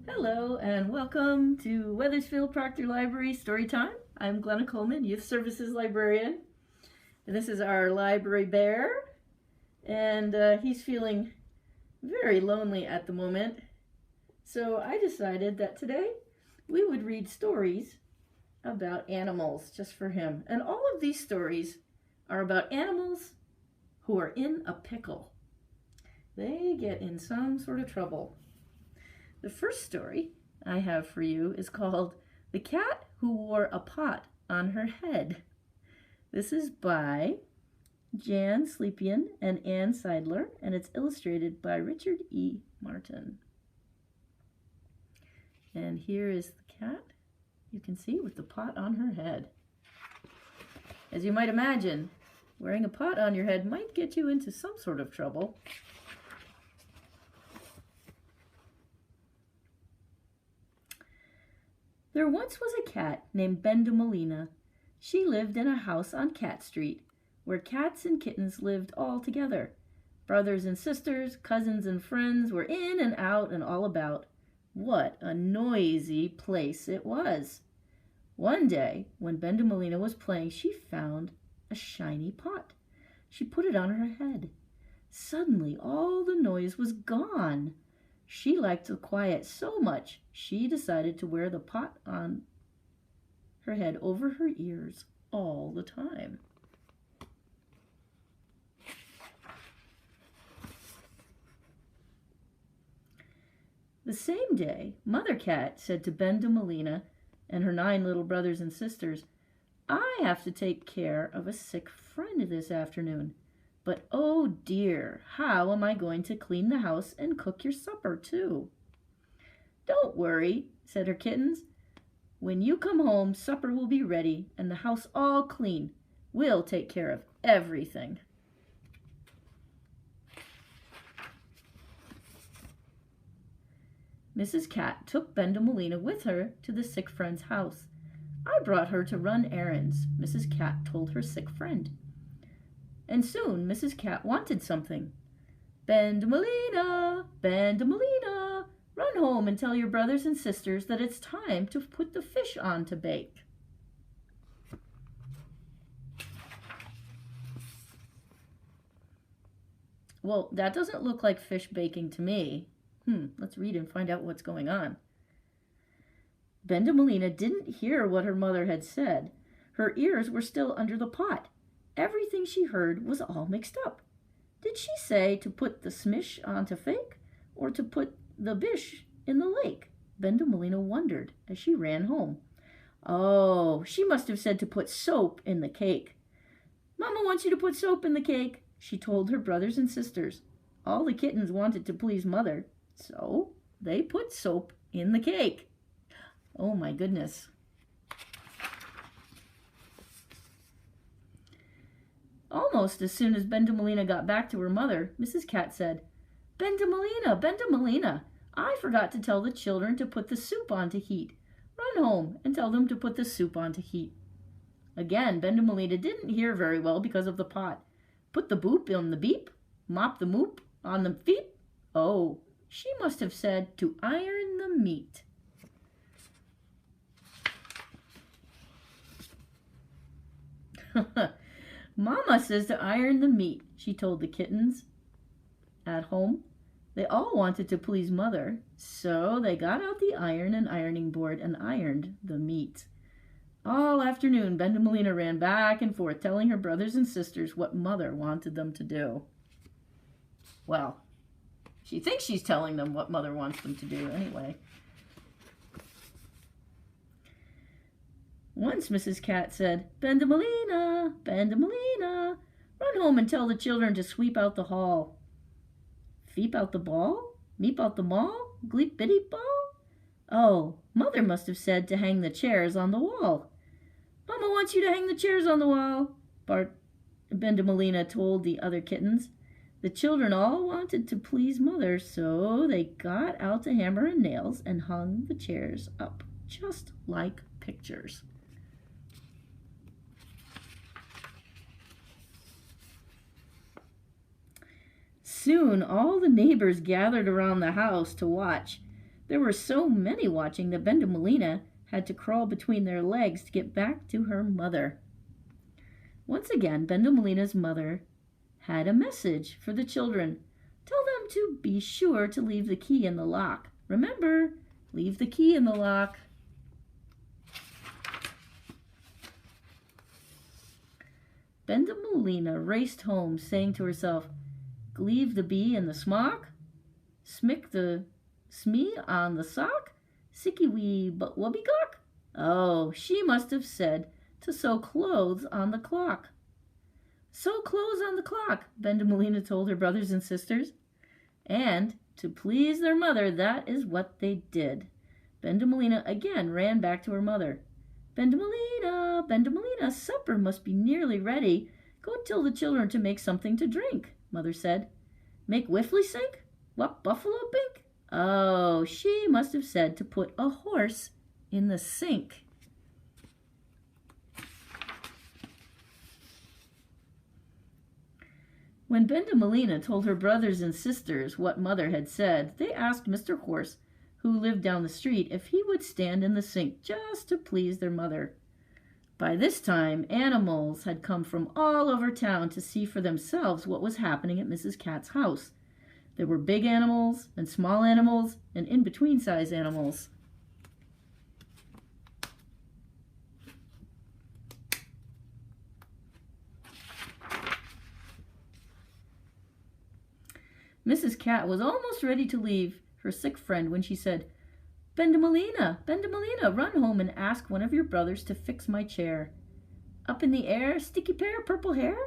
Hello and welcome to Weathersfield Proctor Library Storytime. I'm Glenna Coleman, Youth Services Librarian. And this is our library bear. And he's feeling very lonely at the moment. So I decided that today we would read stories about animals just for him. And all of these stories are about animals who are in a pickle. They get in some sort of trouble. The first story I have for you is called The Cat Who Wore a Pot on Her Head. This is by Jan Slepian and Ann Seidler, and it's illustrated by Richard E. Martin. And here is the cat, you can see, with the pot on her head. As you might imagine, wearing a pot on your head might get you into some sort of trouble. There once was a cat named Betina. She lived in a house on Cat Street, where cats and kittens lived all together. Brothers and sisters, cousins and friends were in and out and all about. What a noisy place it was. One day, when Betina was playing, she found a shiny pot. She put it on her head. Suddenly, all the noise was gone. She liked the quiet so much, she decided to wear the pot on her head over her ears all the time. The same day, Mother Cat said to Betina and her 9 little brothers and sisters, "I have to take care of a sick friend this afternoon. But oh dear, how am I going to clean the house and cook your supper too?" "Don't worry," said her kittens. "When you come home, supper will be ready and the house all clean. We'll take care of everything." Mrs. Cat took Betina with her to the sick friend's house. "I brought her to run errands," Mrs. Cat told her sick friend. And soon Mrs. Cat wanted something. "Betina, Betina, run home and tell your brothers and sisters that it's time to put the fish on to bake." Well, that doesn't look like fish baking to me. Let's read and find out what's going on. Betina didn't hear what her mother had said. Her ears were still under the pot. Everything she heard was all mixed up. Did she say to put the smish on to fake, or to put the bish in the lake? Betina wondered as she ran home. Oh, she must have said to put soap in the cake. "Mama wants you to put soap in the cake," she told her brothers and sisters. All the kittens wanted to please Mother, so they put soap in the cake. Oh my goodness. Almost as soon as Betina got back to her mother, Mrs. Cat said, Betina, I forgot to tell the children to put the soup on to heat. Run home and tell them to put the soup on to heat." Again, Betina didn't hear very well because of the pot. Put the boop on the beep, mop the moop on the feet. Oh, she must have said to iron the meat. "Mama says to iron the meat," she told the kittens. At home, they all wanted to please Mother, so they got out the iron and ironing board and ironed the meat. All afternoon, Betina ran back and forth telling her brothers and sisters what Mother wanted them to do. Well, she thinks she's telling them what Mother wants them to do anyway. Once Mrs. Cat said, Betina, run home and tell the children to sweep out the hall." "Feep out the ball? Meep out the mall? Gleep bitty ball?" Oh, Mother must have said to hang the chairs on the wall. "Mama wants you to hang the chairs on the wall," Betina told the other kittens. The children all wanted to please Mother, so they got out the hammer and nails and hung the chairs up, just like pictures. Soon all the neighbors gathered around the house to watch. There were so many watching that Bendemelina had to crawl between their legs to get back to her mother. Once again, Bendemelina's mother had a message for the children. Tell them to be sure to leave the key in the lock. Remember, leave the key in the lock. Bendemelina raced home, saying to herself, "Gleave the bee in the smock, smick the smee on the sock, sicky wee but wubbygawk." Oh, she must have said to sew clothes on the clock. Sew clothes on the clock, Bendemelina told her brothers and sisters. And, to please their mother, that is what they did. Bendemelina again ran back to her mother. "Bendemelina, Bendemelina, supper must be nearly ready. Go tell the children to make something to drink," Mother said. "Make Whiffly sink? What buffalo bink?" Oh, she must have said to put a horse in the sink. When Bendemelina told her brothers and sisters what Mother had said, they asked Mr. Horse, who lived down the street, if he would stand in the sink just to please their mother. By this time, animals had come from all over town to see for themselves what was happening at Mrs. Cat's house. There were big animals and small animals and in-between size animals. Mrs. Cat was almost ready to leave her sick friend when she said, "Bendemelina, Bendemelina, run home and ask one of your brothers to fix my chair." Up in the air, sticky pear, purple hair?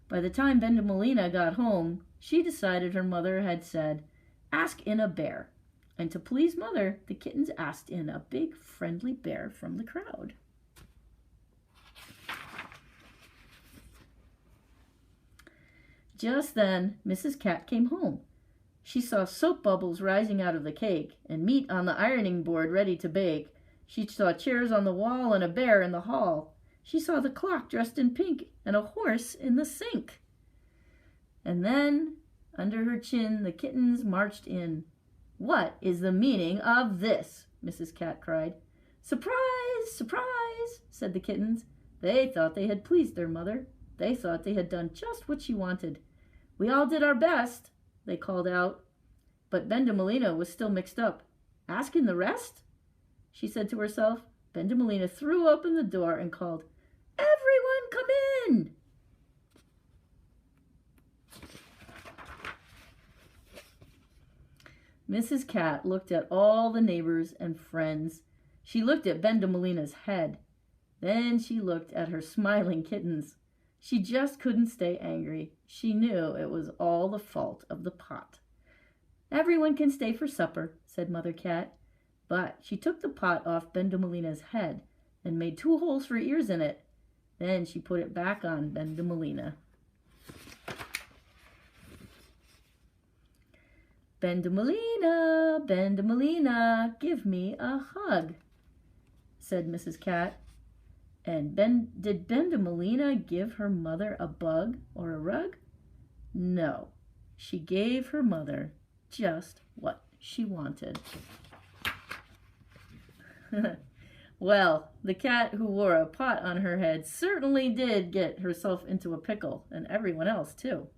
By the time Bendemelina got home, she decided her mother had said, "Ask in a bear." And to please Mother, the kittens asked in a big, friendly bear from the crowd. Just then, Mrs. Cat came home. She saw soap bubbles rising out of the cake and meat on the ironing board ready to bake. She saw chairs on the wall and a bear in the hall. She saw the clock dressed in pink and a horse in the sink. And then, under her chin, the kittens marched in. "What is the meaning of this?" Mrs. Cat cried. "Surprise! Surprise!" said the kittens. They thought they had pleased their mother. They thought they had done just what she wanted. "We all did our best," they called out. But Bendemelina was still mixed up. "Asking the rest?" she said to herself. Bendemelina threw open the door and called, "Everyone come in!" Mrs. Cat looked at all the neighbors and friends. She looked at Bendemelina's head. Then she looked at her smiling kittens. She just couldn't stay angry. She knew it was all the fault of the pot. "Everyone can stay for supper," said Mother Cat. But she took the pot off Bendemelina's head and made 2 holes for ears in it. Then she put it back on Bendemelina. "Bendemelina, Bendemelina, give me a hug," said Mrs. Cat. And did Bendemelina give her mother a bug or a rug? No, she gave her mother just what she wanted. Well, the cat who wore a pot on her head certainly did get herself into a pickle, and everyone else too.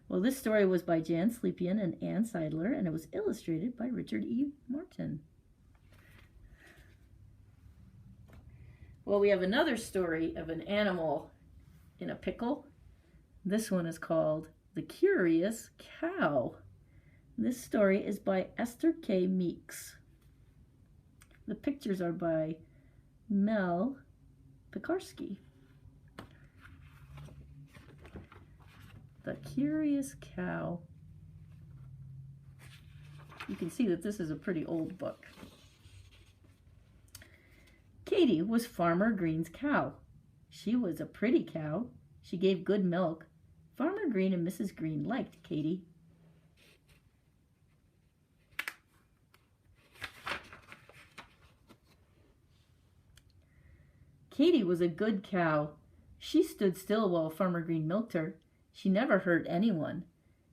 Well, this story was by Jan Slepian and Ann Seidler, and it was illustrated by Richard E. Martin. Well, we have another story of an animal in a pickle. This one is called The Curious Cow. This story is by Esther K. Meeks. The pictures are by Mel Pekarsky. The Curious Cow. You can see that this is a pretty old book. Katie was Farmer Green's cow. She was a pretty cow. She gave good milk. Farmer Green and Mrs. Green liked Katie. Katie was a good cow. She stood still while Farmer Green milked her. She never hurt anyone.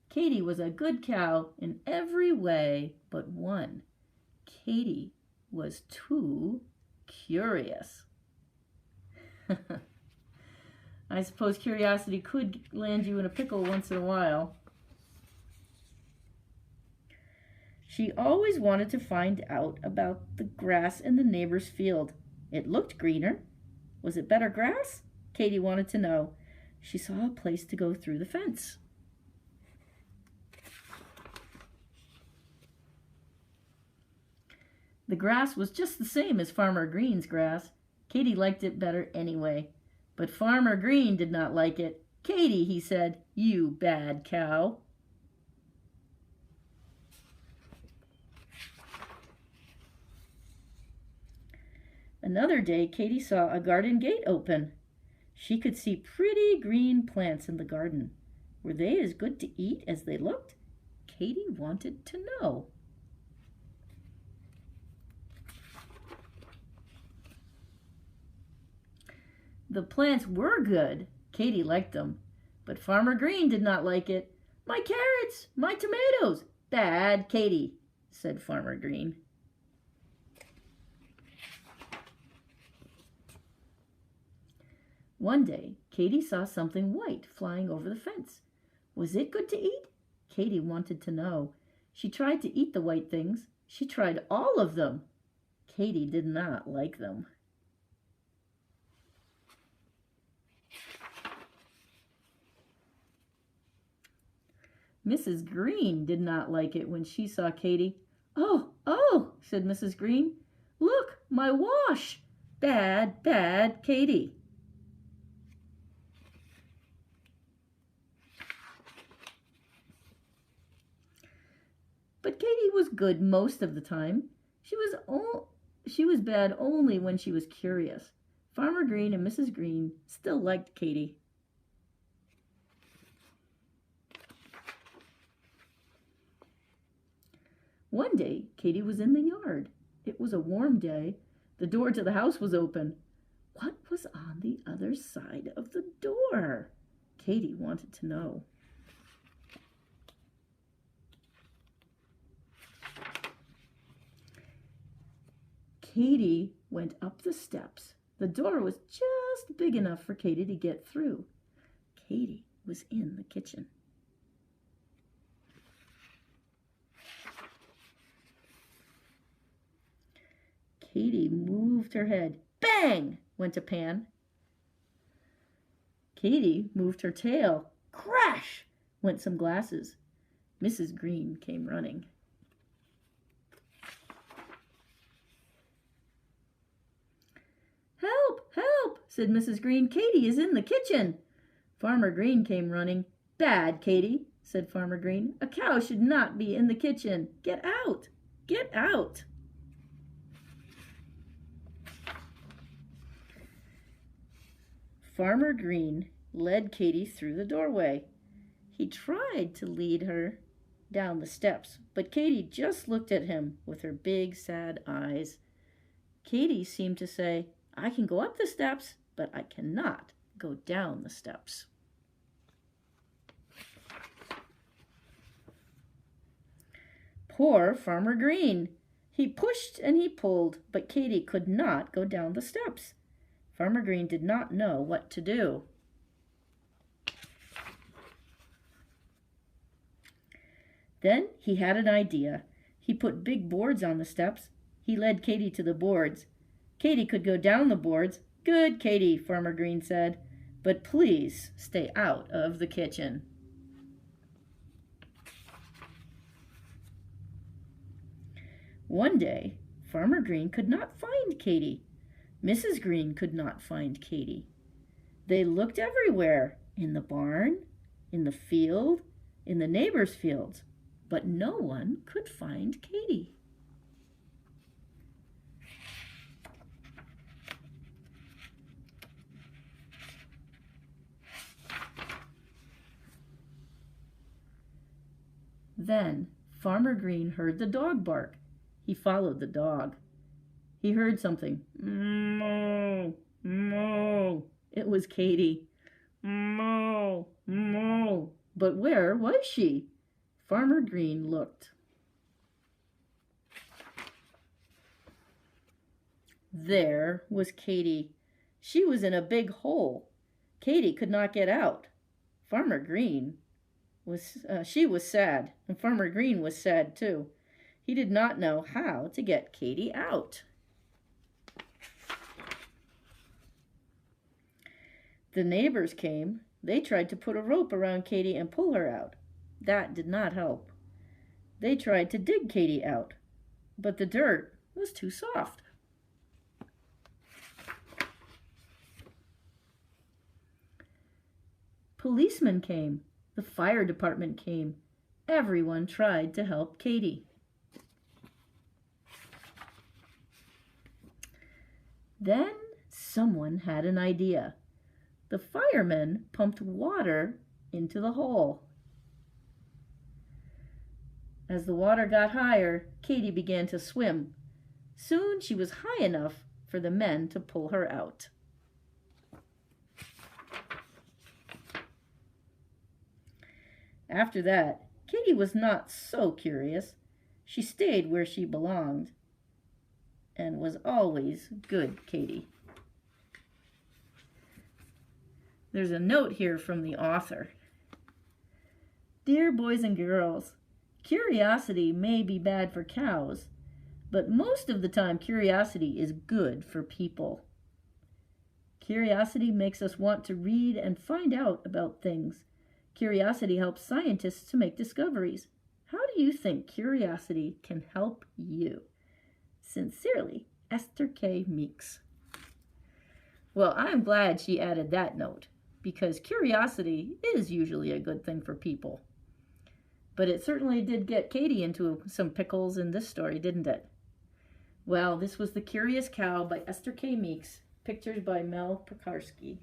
Katie was a good cow in every way but one. Katy was too curious. I suppose curiosity could land you in a pickle once in a while. She always wanted to find out about the grass in the neighbor's field. It looked greener. Was it better grass? Katy wanted to know. She saw a place to go through the fence. The grass was just the same as Farmer Green's grass. Katy liked it better anyway. But Farmer Green did not like it. "Katy," he said, "you bad cow." Another day, Katy saw a garden gate open. She could see pretty green plants in the garden. Were they as good to eat as they looked? Katy wanted to know. The plants were good. Katy liked them. But Farmer Green did not like it. "My carrots, my tomatoes, bad Katy," said Farmer Green. One day, Katy saw something white flying over the fence. Was it good to eat? Katy wanted to know. She tried to eat the white things. She tried all of them. Katy did not like them. Mrs. Green did not like it when she saw Katy. "Oh, oh," said Mrs. Green. "Look, my wash. Bad, bad Katy." But Katy was good most of the time. She was bad only when she was curious. Farmer Green and Mrs. Green still liked Katy. One day, Katy was in the yard. It was a warm day. The door to the house was open. What was on the other side of the door? Katy wanted to know. Katy went up the steps. The door was just big enough for Katy to get through. Katy was in the kitchen. Katy moved her head. Bang! Went a pan. Katy moved her tail. Crash! Went some glasses. Mrs. Green came running. "Help! Help!" said Mrs. Green. "Katy is in the kitchen." Farmer Green came running. "Bad Katy," said Farmer Green. "A cow should not be in the kitchen. Get out! Get out!" Farmer Green led Katy through the doorway. He tried to lead her down the steps, but Katy just looked at him with her big, sad eyes. Katy seemed to say, "I can go up the steps, but I cannot go down the steps." Poor Farmer Green! He pushed and he pulled, but Katy could not go down the steps. Farmer Green did not know what to do. Then he had an idea. He put big boards on the steps. He led Katy to the boards. Katy could go down the boards. "Good, Katy," Farmer Green said, "but please stay out of the kitchen." One day, Farmer Green could not find Katy. Mrs. Green could not find Katy. They looked everywhere, in the barn, in the field, in the neighbors' fields, but no one could find Katy. Then Farmer Green heard the dog bark. He followed the dog. He heard something. "Moo, moo." It was Katy. "Moo, moo." But where was she? Farmer Green looked. There was Katy. She was in a big hole. Katy could not get out. Farmer Green she was sad, and Farmer Green was sad too. He did not know how to get Katy out. The neighbors came. They tried to put a rope around Katy and pull her out. That did not help. They tried to dig Katy out, but the dirt was too soft. Policemen came. The fire department came. Everyone tried to help Katy. Then someone had an idea. The firemen pumped water into the hole. As the water got higher, Katy began to swim. Soon she was high enough for the men to pull her out. After that, Katy was not so curious. She stayed where she belonged and was always good Katy. There's a note here from the author. Dear boys and girls, curiosity may be bad for cows, but most of the time curiosity is good for people. Curiosity makes us want to read and find out about things. Curiosity helps scientists to make discoveries. How do you think curiosity can help you? Sincerely, Esther K. Meeks. Well, I'm glad she added that note, because curiosity is usually a good thing for people. But it certainly did get Katy into some pickles in this story, didn't it? Well, this was The Curious Cow by Esther K. Meeks, pictures by Mel Pekarsky.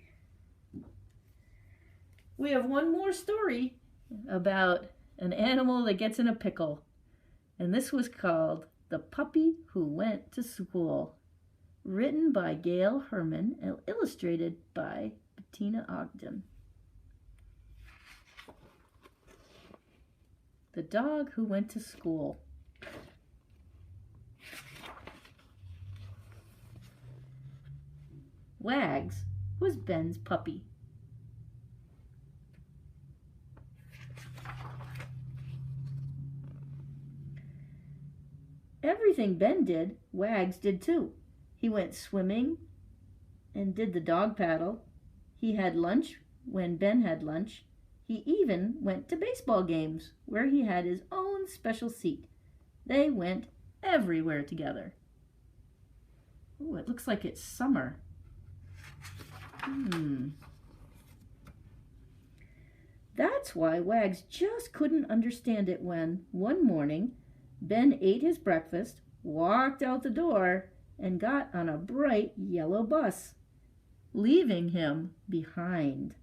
We have one more story about an animal that gets in a pickle, and this was called The Puppy Who Went to School, written by Gail Herman and illustrated by Betina Ogden. The Dog Who Went to School. Wags was Ben's puppy. Everything Ben did, Wags did too. He went swimming and did the dog paddle. He had lunch when Ben had lunch. He even went to baseball games where he had his own special seat. They went everywhere together. Ooh, it looks like it's summer. That's why Wags just couldn't understand it when, one morning, Ben ate his breakfast, walked out the door, and got on a bright yellow bus, leaving him behind.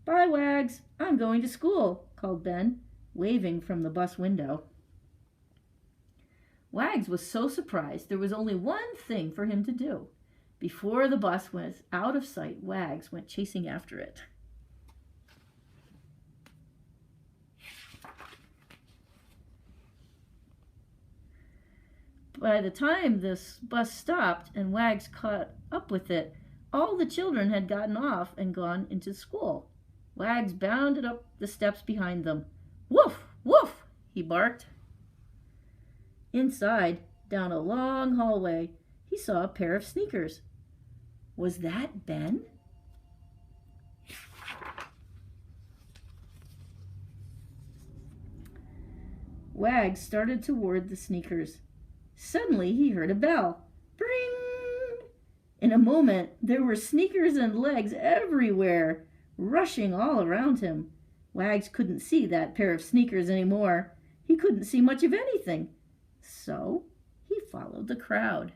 Bye, Wags. I'm going to school, called Ben, waving from the bus window. Wags was so surprised there was only one thing for him to do. Before the bus was out of sight, Wags went chasing after it. By the time this bus stopped and Wags caught up with it, all the children had gotten off and gone into school. Wags bounded up the steps behind them. Woof, woof, he barked. Inside, down a long hallway, he saw a pair of sneakers. Was that Ben? Wags started toward the sneakers. Suddenly he heard a bell. Bring! In a moment, there were sneakers and legs everywhere, rushing all around him. Wags couldn't see that pair of sneakers anymore. He couldn't see much of anything. So he followed the crowd.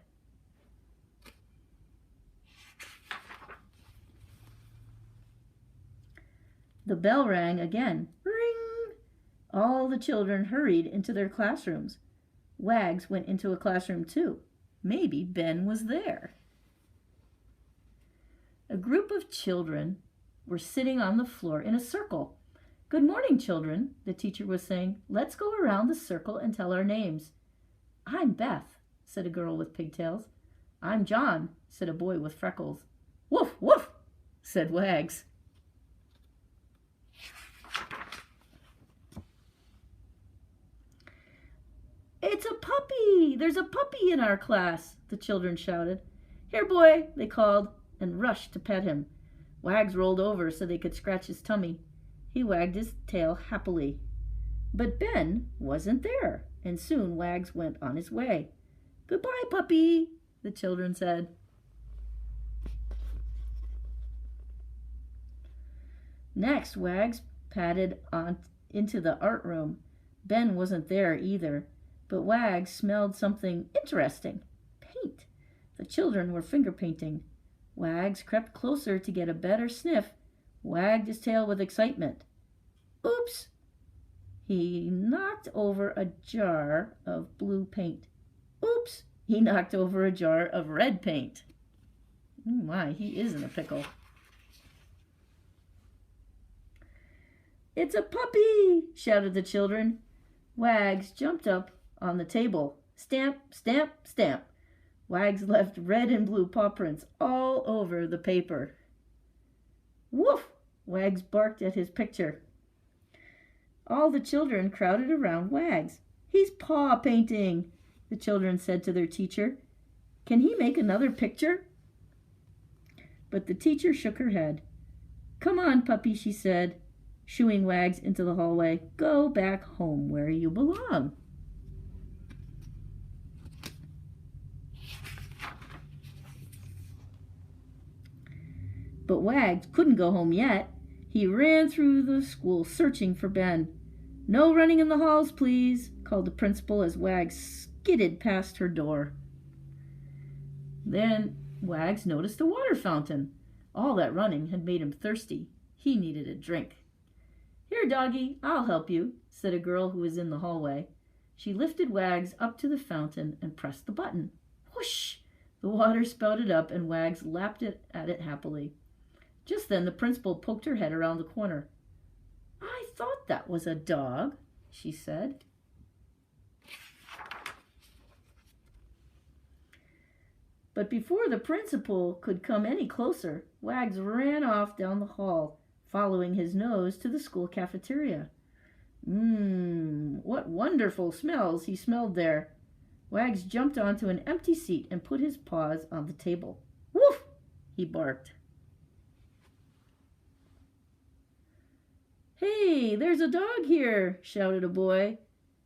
The bell rang again. Ring! All the children hurried into their classrooms. Wags went into a classroom too. Maybe Ben was there. A group of children were sitting on the floor in a circle. Good morning, children, the teacher was saying. Let's go around the circle and tell our names. I'm Beth, said a girl with pigtails. "I'm John," said a boy with freckles. "Woof, woof," said Wags. "It's a puppy! There's a puppy in our class," the children shouted. "Here, boy," they called, and rushed to pet him. Wags rolled over so they could scratch his tummy. He wagged his tail happily. But Ben wasn't there, and soon Wags went on his way. "Goodbye, puppy," the children said. Next, Wags padded on into the art room. Ben wasn't there either, but Wags smelled something interesting. Paint. The children were finger painting. Wags crept closer to get a better sniff, wagged his tail with excitement. Oops! He knocked over a jar of blue paint. Oops! He knocked over a jar of red paint. Oh my, he is in a pickle. "It's a puppy!" shouted the children. Wags jumped up on the table. Stamp, stamp, stamp. Wags left red and blue paw prints all over the paper. "Woof!" Wags barked at his picture. All the children crowded around Wags. "He's paw painting," the children said to their teacher. "Can he make another picture?" But the teacher shook her head. "Come on, puppy," she said, shooing Wags into the hallway. "Go back home where you belong." But Wags couldn't go home yet. He ran through the school searching for Ben. "No running in the halls, please," called the principal as Wags skidded past her door. Then Wags noticed a water fountain. All that running had made him thirsty. He needed a drink. "Here, doggy, I'll help you," said a girl who was in the hallway. She lifted Wags up to the fountain and pressed the button. Whoosh! The water spouted up and Wags lapped at it happily. Just then the principal poked her head around the corner. "I thought that was a dog," she said. But before the principal could come any closer, Wags ran off down the hall, following his nose to the school cafeteria. What wonderful smells he smelled there. Wags jumped onto an empty seat and put his paws on the table. "Woof!" he barked. "Hey, there's a dog here," shouted a boy,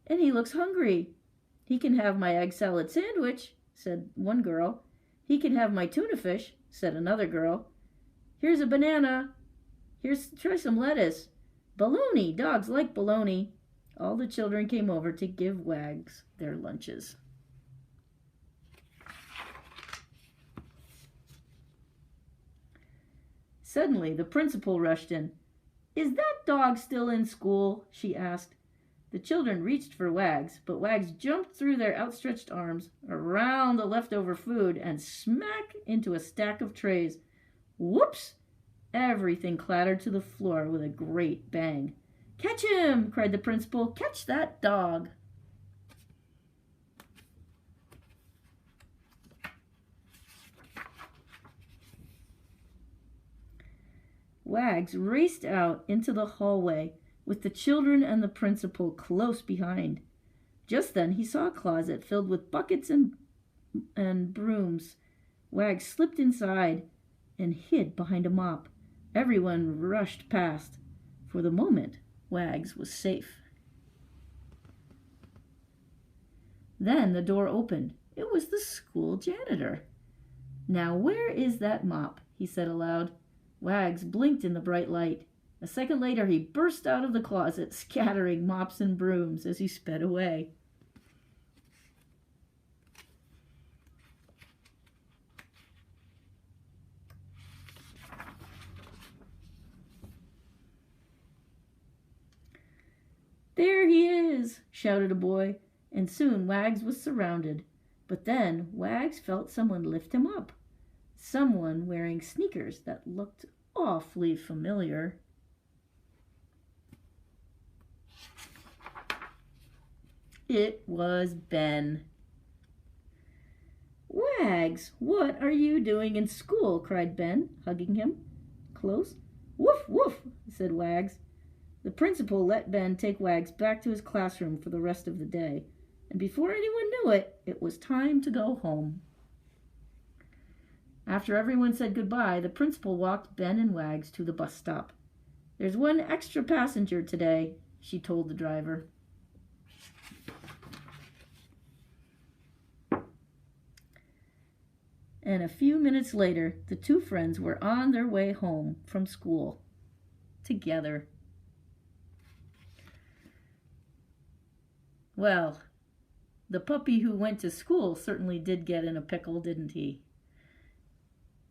"and he looks hungry." "He can have my egg salad sandwich," said one girl. "He can have my tuna fish," said another girl. "Here's a banana. Try some lettuce. Bologna, dogs like bologna." All the children came over to give Wags their lunches. Suddenly, the principal rushed in. "Is that dog still in school?" she asked. The children reached for Wags, but Wags jumped through their outstretched arms, around the leftover food, and smack into a stack of trays. Whoops! Everything clattered to the floor with a great bang. "Catch him!" cried the principal. "Catch that dog!" Wags raced out into the hallway with the children and the principal close behind. Just then he saw a closet filled with buckets and brooms. Wags slipped inside and hid behind a mop. Everyone rushed past. For the moment, Wags was safe. Then the door opened. It was the school janitor. "Now where is that mop?" he said aloud. Wags blinked in the bright light. A second later he burst out of the closet, scattering mops and brooms as he sped away. "There he is!" shouted a boy, and soon Wags was surrounded. But then Wags felt someone lift him up. Someone wearing sneakers that looked awfully familiar. It was Ben. Wags, what are you doing in school? Cried Ben, hugging him close. Woof, woof, said Wags. The principal let Ben take Wags back to his classroom for the rest of the day, and before anyone knew it, it was time to go home. After everyone said goodbye, the principal walked Ben and Wags to the bus stop. There's one extra passenger today, she told the driver. And a few minutes later, the two friends were on their way home from school together. Well, the puppy who went to school certainly did get in a pickle, didn't he?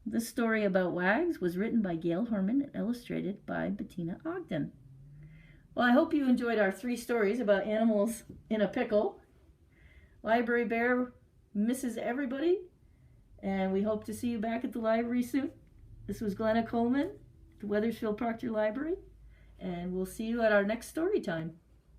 This story about Wags was written by Gail Herman and illustrated by Betina Ogden. Well, I hope you enjoyed our 3 stories about animals in a pickle. Library Bear misses everybody, and we hope to see you back at the library soon. This was Glenna Coleman, the Weathersfield Proctor Library, and we'll see you at our next story time.